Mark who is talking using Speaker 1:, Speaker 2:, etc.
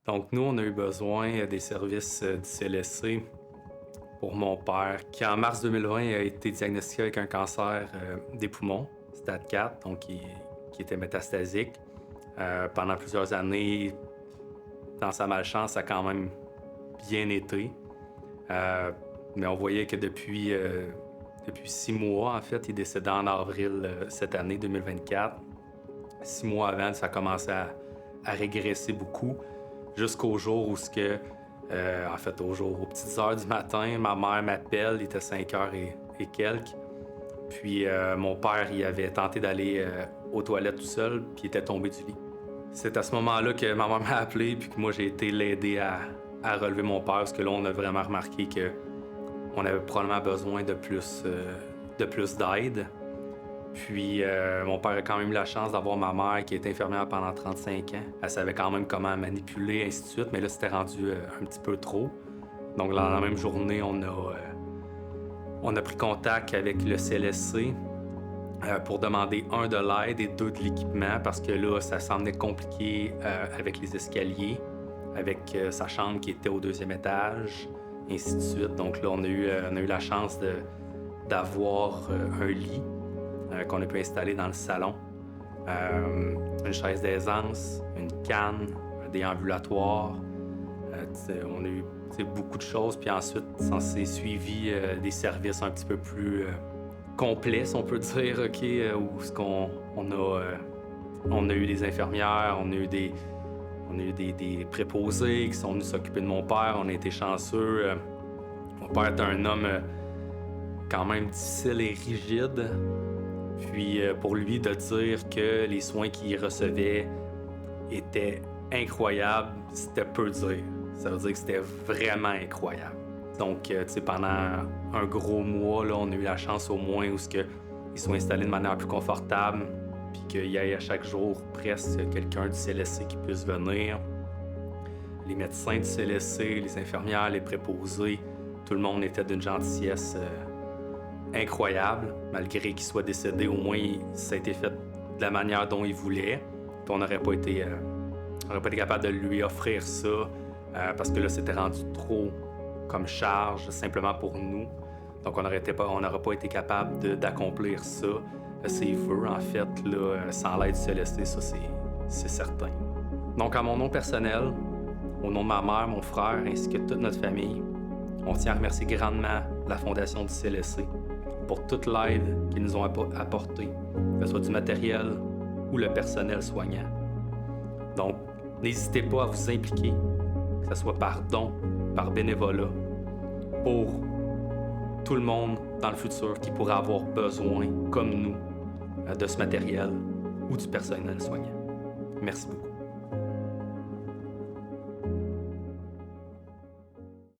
Speaker 1: Donc, nous, on a eu besoin des services du CLSC pour mon père, qui en mars 2020 a été diagnostiqué avec un cancer des poumons, stade 4, donc qui était métastasique. Pendant plusieurs années, dans sa malchance, ça a quand même bien été. Mais on voyait que depuis 6 mois, en fait, il est décédé en avril cette année, 2024. 6 mois avant, ça a commencé à régresser beaucoup, jusqu'au jour où aux petites heures du matin, ma mère m'appelle, il était 5 heures et quelques. Puis mon père, il avait tenté d'aller aux toilettes tout seul, puis il était tombé du lit. C'est à ce moment-là que ma mère m'a appelé, puis que moi, j'ai été l'aider à relever mon père, parce que là, on a vraiment remarqué qu'on avait probablement besoin de plus d'aide. Puis mon père a quand même eu la chance d'avoir ma mère qui était infirmière pendant 35 ans. Elle savait quand même comment manipuler, ainsi de suite, mais là, c'était rendu un petit peu trop. Donc, dans la même journée, on a pris contact avec le CLSC pour demander, un, de l'aide et deux, de l'équipement, parce que là, ça semblait compliqué avec les escaliers, avec sa chambre qui était au 2e étage, ainsi de suite. Donc là, on a eu la chance d'avoir un lit qu'on a pu installer dans le salon, une chaise d'aisance, une canne, un déambulatoire. On a eu beaucoup de choses. Puis ensuite, ça s'est suivi des services un petit peu plus complets, si on peut dire, où on a eu des infirmières, on a eu des préposés qui sont venus s'occuper de mon père. On a été chanceux. Mon père était un homme quand même difficile et rigide. Puis pour lui, de dire que les soins qu'il recevait étaient incroyables, c'était peu dire. Ça veut dire que c'était vraiment incroyable. Donc, pendant un gros mois, là, on a eu la chance au moins où ils sont installés de manière plus confortable, puis qu'il y ait à chaque jour presque quelqu'un du CLSC qui puisse venir. Les médecins du CLSC, les infirmières, les préposés, tout le monde était d'une gentillesse incroyable. Malgré qu'il soit décédé, au moins, ça a été fait de la manière dont il voulait. Puis on n'aurait pas été capable de lui offrir ça parce que là, c'était rendu trop comme charge simplement pour nous. Donc, on n'aurait pas été capable d'accomplir ça, ses vœux, en fait, là, sans l'aide du CLSC, ça, c'est certain. Donc, à mon nom personnel, au nom de ma mère, mon frère, ainsi que toute notre famille, on tient à remercier grandement la Fondation du CLSC pour toute l'aide qu'ils nous ont apportée, que ce soit du matériel ou le personnel soignant. Donc, n'hésitez pas à vous impliquer, que ce soit par don, par bénévolat, pour tout le monde dans le futur qui pourrait avoir besoin, comme nous, de ce matériel ou du personnel soignant. Merci beaucoup.